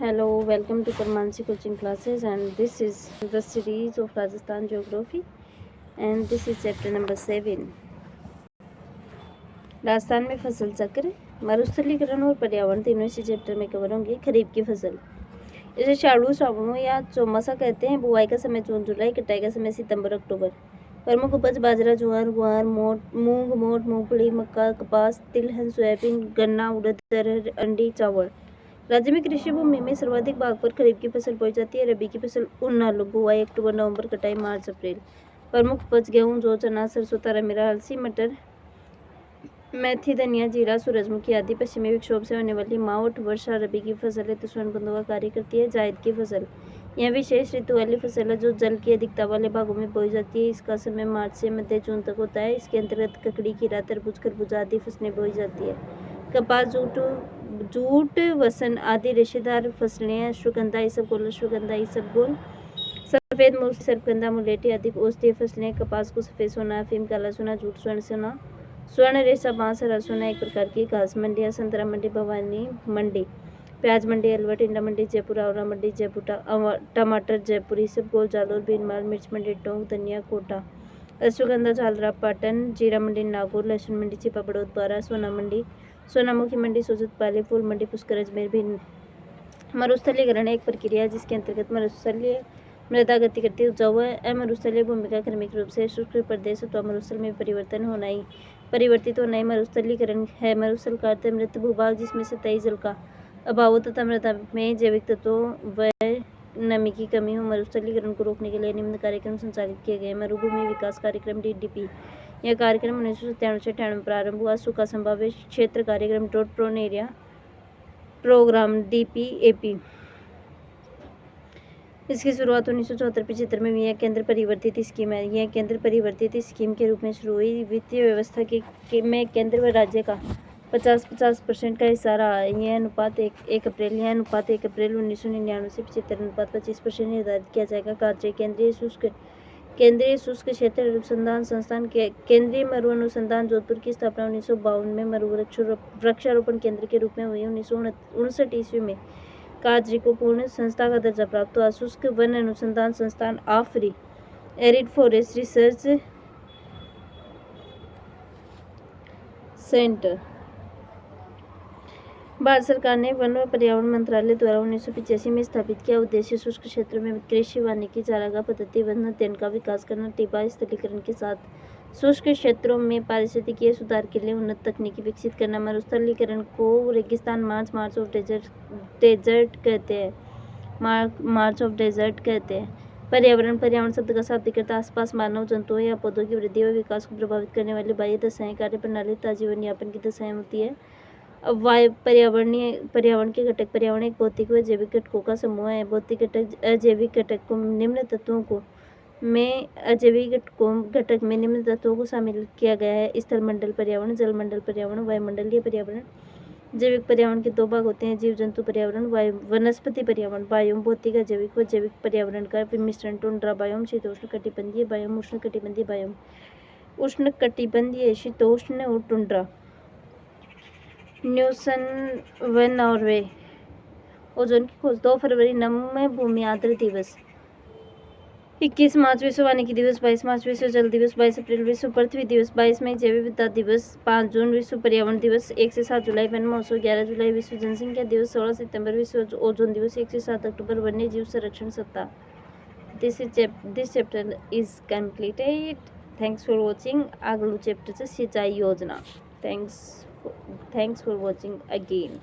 Hello, welcome to Parmansi coaching classes, and this is the series of Rajasthan geography, and this is chapter number 7. Rajasthan में फसल चक्र, मरुस्थलीकरण और पर्यावरण तीनों इसी चैप्टर में कवर होंगे। खरीफ की फसल इसे शाड़ू श्रावणों या चौमासा कहते हैं। बुआई का समय जून जुलाई, कटाई का समय सितंबर अक्टूबर। प्रमुख उपज बाजरा, ज्वार, ग्वार, मूंग, मोठ, मूंगफली, मक्का, कपास, तिलहन, सोयाबीन, गन्ना, उड़द, अरहर, अंडी, चावल। राज्य में कृषि भूमि में सर्वाधिक भाग पर खरीफ की फसल बोई जाती है। रबी की फसल उन आलू, बुआई अक्टूबर नवंबर, कटाई मार्च अप्रैल। प्रमुख उपज गेहूं, जौ, चना, सरसों, तारामीरा, अलसी, मटर, मेथी, धनिया, जीरा, सूरजमुखी आदि। पश्चिमी विक्षोभ से होने वाली मावठ वर्षा रबी की फसल है तो स्वर्ण बंधुआ कार्य करती है। जायद की फसल यह विशेष ऋतु वाली फसल है जो जल की अधिकता वाले भागों में बोई जाती है। इसका समय मार्च से मध्य जून तक होता है। इसके अंतर्गत ककड़ी, खीरा, तरबूज, खरबूजा आदि फसलें बोई जाती है। कपास, जूट, वसन आदि रेशेदार फसलें, अश्वगंधा, इसबगोल, सफेद मूंग, सर्पगंधा, मुलेठी आदि औषधीय फसलें। कपास को सफेद सोना, अफीम, काला सोना, जूट स्वर्ण सोना, स्वर्ण रेशा, बांस, हरा सोना एक प्रकार की घास। मंडियां, संतरा मंडी, भवानी मंडी, प्याज मंडी, अलवर, टिंडा मंडी, जयपुर, आंवला मंडी, जयपुर, टमाटर, जयपुर, इसबगोल, जालोर, भीनमाल, मिर्च मंडी, टोंक, धनिया, कोटा, अश्वगंधा, झालरा, पाटन, जीरा मंडी, नागौर, लहसुन मंडी, छिपा, बड़ौदबारा, सोना मंडी, सोनामुखी मंडी, सोजत, पाली, फूल मंडी, पुष्कर, अजमेर, भिंड। मरुस्थलीकरण एक प्रक्रिया है जिसके अंतर्गत मरुस्थलीय मृदा गति करती है। उपजाऊ अमरुस्थलीय भूमि का क्रमिक रूप से शुष्क प्रदेश अथवा मरुस्थल में परिवर्तित होना ही मरुस्थलीकरण है। मरुस्थल का अर्थ है मृत भूभाग जिसमें सतही जल का अभाव हो तथा मृदा में जैविक तत्वों व नमी की कमी हो। मरुस्थलीकरण को रोकने के लिए निम्न कार्यक्रम संचालित किए गए। मरुभूमि विकास कार्यक्रम DDP, यह कार्यक्रम 1997 में प्रारंभ हुआ। सूखा संभाव्य क्षेत्र कार्यक्रम drought prone area programme DPAP, इसकी शुरुआत 1974-75 में हुई। यह केंद्र परिवर्तित स्कीम है। यह केंद्र परिवर्तित स्कीम के रूप में शुरू हुई। वित्तीय व्यवस्था में केंद्र व राज्य का 50-50% का हिस्सा रहा है। यह अनुपात 1 अप्रैल 1999 से 75 अनुपात 25% निर्धारित किया जाएगा। कार्य केंद्रीय शुष्क क्षेत्र अनुसंधान संस्थान केंद्रीय मरु अनुसंधान जोधपुर की स्थापना 1952 में मरु वृक्षारोपण केंद्र के रूप में हुई। 1959 ईस्वी में काजरी को पूर्ण संस्था का दर्जा प्राप्त हुआ। शुष्क वन अनुसंधान संस्थान AFRI, arid forest research centre. भारत सरकार ने वन व पर्यावरण मंत्रालय द्वारा 1985 में स्थापित किया। उद्देश्य शुष्क क्षेत्रों में कृषि, वानिकी, चारागाह पद्धति, वन अध्ययन का विकास करना। टिब्बा स्थलीकरण के साथ शुष्क क्षेत्रों में पारिस्थितिकीय सुधार के लिए उन्नत तकनीकी विकसित करना। मरुस्थलीकरण को रेगिस्तान मार्च ऑफ डेजर्ट कहते हैं। पर्यावरण शब्द का शाब्दिक अर्थ आसपास मानव, जंतुओं या पौधों की वृद्धि व विकास को प्रभावित करने वाली बाह्य दशाएं, कार्य प्रणाली तथा जीवन यापन की दशाएं होती है। अब पर्यावरण के घटक पर्यावरण एक भौतिक व जैविक घटकों का समूह है। भौतिक घटक अजैविक घटक को निम्न तत्वों में निम्न तत्वों को शामिल किया गया है। स्थलमंडल पर्यावरण, जलमंडल पर्यावरण, वायुमंडलीय पर्यावरण। जैविक पर्यावरण के 2 भाग होते हैं, जीव जंतु पर्यावरण, वनस्पति पर्यावरण। बायोम भौतिक अजैविक व जैविक पर्यावरण का मिश्रण। टुंड्रा बायोम, शीतोष्ण कटिबंधीय बायोम, उष्ण कटिबंधीय बायोम। उष्ण कटिबंधीय, शीतोष्ण और टुंड्रा। न्यूसन व नॉर्वे। ओजोन की खोज 2 फरवरी नम्य भूमि आर्द्र दिवस, 21 मार्च विश्व वानिकी दिवस, 22 मार्च विश्व जल दिवस, 22 अप्रैल विश्व पृथ्वी दिवस, 22 मई जैव विविधता दिवस, 5 जून विश्व पर्यावरण दिवस, 1 से 7 जुलाई वन महोत्सव, 11 जुलाई विश्व जनसंख्या दिवस, 16 सितंबर विश्व ओजोन दिवस, 1 से 7 अक्टूबर वन्य जीव संरक्षण सप्ताह। This chapter is completed. Thanks for watching. अगलू चैप्टर से सिंचाई योजना। Thanks for watching again.